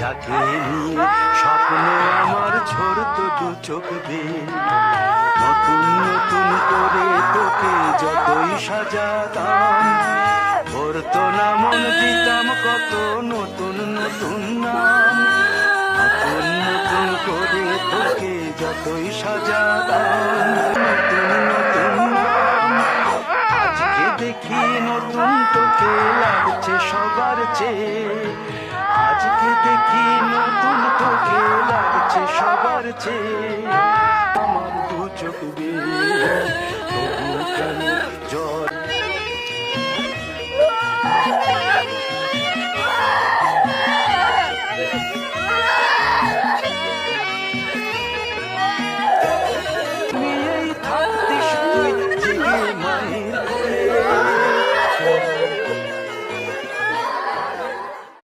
যাকে নিয়ে স্বপ্ন আমার ঝরত দু চোখ বেয়ে। নতুন নতুন করে তোকে যতই সাজাতাম, ভরতো না মন, দিতাম কত নতুন নতুন নাম। নতুন নতুন করে তোকে যতই সাজাতাম, নতুন নতুন নাম। আজকে দেখি নতুন তোকে লাগছে সবার চেয়ে। আজকে দেখি নতুন তোকে লাগছে সবার চেয়ে।